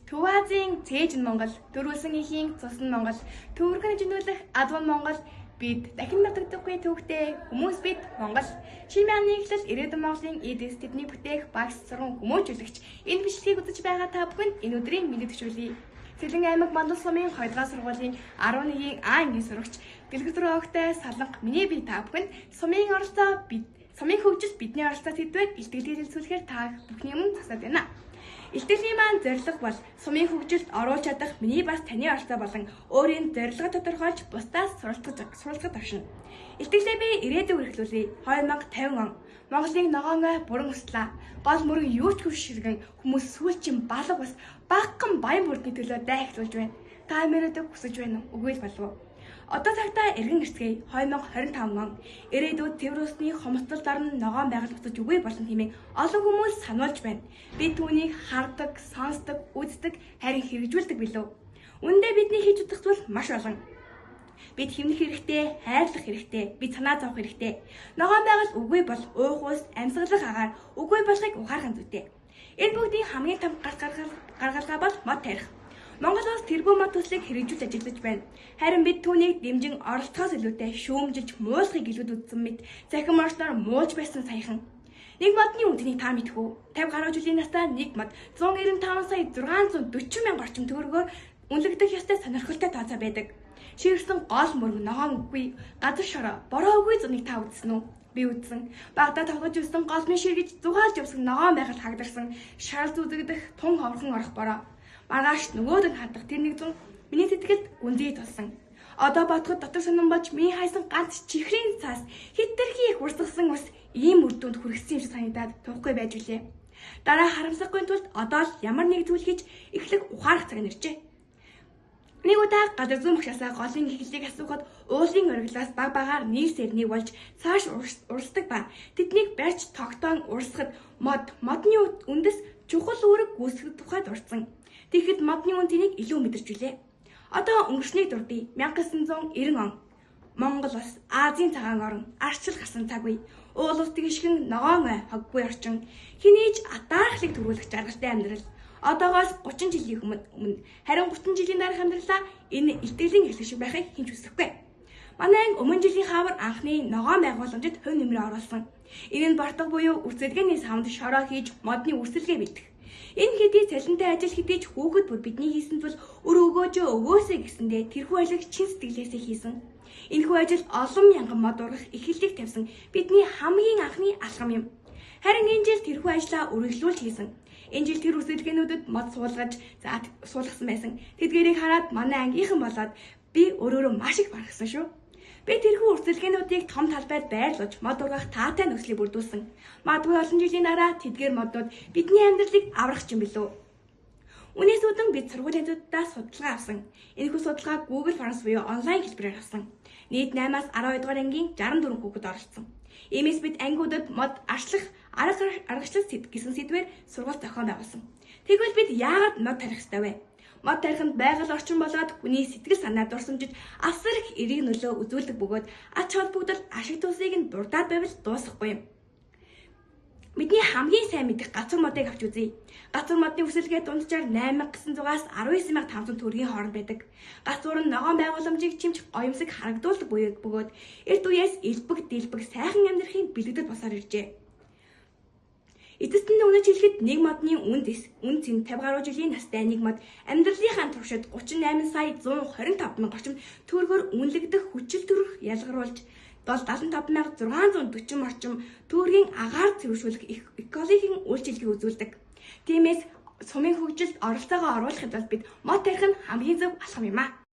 Төв Азийн цээж нь Монгол, дөрвөлсөн эхийн цус нь Монгол, төвөргөн жинүүлэх адван Монгол, бид дахин давтагдахгүй төвхтэй хүмүүс бид Монгол. Шимийн нийтлэл ирээдүйн Монголын эдис тэдний бүтээх багш сургууль хүмүүжүүлэгч энэ бичлэгийг үзэж байгаа та бүхэнд энэ өдрийн мэдээг төшөөлье. Сэлэн аймаг Мандал сумын 2 дугаар сургуулийн 11-ийн А ангийн сурагч Дэлгэцрүү огтой Саланг миний бие та бүхэнд сумын оролцоо сумын хөгжилд бидний оролцоо сэдвээр илтгэл хэлцүүлэхээр та бүхний өмнө засаад байна. Илтгэлийн маань зорилго бол сумын хөгжилд оруулж чадах миний бас таны оролцоо болон өөрийн зорилгоо тодорхойлж бусдаас суралцах авшина. Илтгэлээ би ирээдүйг эрхлүүлье. 2050 он Монголын ногоон бүрэн өслөө. Гол мөрөн юу ч хөвширгэн хүмүүс сүүлчийн балга бас багхан баян бүрдний төлөө дайхлуулж байна. Та мөрөдөг хүсэж байна уу? Үгүй л болов уу? Одоо цагтаа эргэн ирцгээе. 2025 он ирээдүйд Тэвэр усны хомсдол дарна ногоон байгаль буцаж үгүй болно хэмээн олон хүмүүс сануулж байна. Бид түүнийг хардаг, сонсдог, үздэг, харин хэрэгжүүлдэг билүү? Үүндээ бидний хийж чадах зүйл маш олон. Бид хэмнэх хэрэгтэй, хайрлах хэрэгтэй, бид санаа зовох хэрэгтэй. Ногоон байгаль үгүй бол уух ус, амьсгалах агаар үгүй болохыг ухаарах зүйтэй. Энэ бүгдийн хамгийн том гаргалгаа бол мод тарих. Монгол улс тэрбүү мод төслийг хэрэгжүүлж ажиллаж байна. Харин бид түүнийг дэмжин оролцохоос илүүтэй шүүмжилж муулахыг илүүд үзсэн мэт захин орчноор муулж байсан саяхан. Нэг модны үнэнийг та мэдэх үү? 50 гаруй жилийн настай нэг мод 195 сая 640 мянга орчим төгрөгөөр үнэлэгдэх ёстой сонирхолтой тооцоо байдаг. Ширсэн гол мөрөг ногоон үгүй, газар шороо, бороо үгүй зунийг та үзсэн үү? Би үзсэн. Багада тавгаж өссөн голмын ширгэж зугаалж явсан ногоон байгаль хагдарсан, шарал зүдэгдэх тун ховрхон орох бороо. Маргааш нөгөөд нь хадах тэр нэг зүүн миний сэтгэлд гүнзгий тулсан. Одоо бодоход дотор сонирн болж миний хайсан ганц чихрийн цаас хитрхи их урсгасан ус ийм үр дүнд хүргэсэн юм шиг санагдаад туухгүй байж билээ. Дараа харамсахгүй тулд одоо л ямар нэг зүйл хийж эхлэх ухаарах цаг нэржээ. Нэг удаа гадар зүүн багшаасаа голын эхлэлийг асуухад уулын ориглаас баг багаар нийл сэрнийг болж цааш урсдаг ба тэднийг барьж тогтоон урсгад модны үндэс чухал үүрэг гүйцэтгэх тухайд урдсан. Тэгэхэд модны үн тэнийг илүү мэдэрч билээ. Одоо өнгөрсний дурдъя 1990 он Монгол улс Азийн цагаан орон арчил гарсан цаг үе. Уул ус тэгшгэн ногоон хоггүй орчин хинээж атаархлыг төрүүлэх жаргалтай амьдрал. Одоогоос 30 жилийн өмнө харин 30 жилийн дараах амьдралаа энэ илтгэлийн эхлэх шиг байхыг хинч хүсэхгүй. Манай өмнө жилийн хавар анхны ногоон байгууламжид хувь нэмрээ оруулсан. Энэ нь бортог буюу үрцэдгэний савнд шороо хийж модны үрсэлгээ бэлдэх. Энэ хэдий цалинтай ажил хэдий ч хүүхэд бүр бидний хийсэн зүйл өр өгөөжөө өгөөсэй гэсэндээ тэрхүү ажлыг чин сэтгэлээсээ хийсэн. Энэхүү ажил олон мянган мод ургах эхлэлийг тавьсан бидний хамгийн анхны алхам юм. Харин энэ жил тэрхүү ажлаа үргэлжлүүлж хийсэн. Энэ жил тэр үрсэлгээнүүдэд мод суулгаж суулгасан байсан. Тэдгээрийг хараад манай ангийнхан болоод би өөрөөрөө маш их барахсан шүү. Би тэрхүү үрсэлгээнүүдийг том талбайд байрлуулж мод ургах таатай нөхцөлийг бүрдүүлсэн. Магадгүй олон жилийн дараа тэдгээр моднууд бидний амьдралыг аврах юм билүү. Үнээс үүдэн бид сургуулийн зүйдээс судалгаа авсан. Энэхүү судалгаа Google Forms буюу онлайн хэлбэрээр авсан. Нийт 8-аас 12 дугаар ангийн 64 хүүхэд оролцсон. Иймээс бид ангиудад мод арчлах аргачлал гэсэн сэдвээр сургалт зохион байгуулсан. Тэгвэл бид яагаад мод тарих ёстой вэ? Мод тариханд байгаль орчин болоод хүний сэтгэл санаа дурсамжид асар их эерэг нөлөө үзүүлдэг бөгөөд ач холбогдол ашиг тусыг нь дурдаад байвал дуусахгүй юм. Бидний хамгийн сайн мэдих гацур модыг авч үзье. Гацур модны үсэлгээ дунджаар 8900-аас 19500 төгрөгийн хооронд байдаг. Гацур нь ногоон байгууламжийг чимж гоёмсог харагдуулдаг бөгөөд эрт үеэс элбэг дэлбэг сайхан амьдрахын бэлэгдэд босоор иржээ. Эцэст нь үнэж хэлэхэд нэг модны үн цэн 50 гаруй жилийн настай нэг мод амьдралынхаа туршид 38 сая 125 мянга орчим төгрөгөөр үнэлэгдэх хүчил төрөх ялгаруулж 75640 орчим төгрөгийн агаар цэвэршүүлэх экологийн үйлчилгээг үзүүлдэг. Тиймээс сумын хөгжилд оролцоогоо оруулахад бол бид мод тарих нь хамгийн зөв алхам юм а.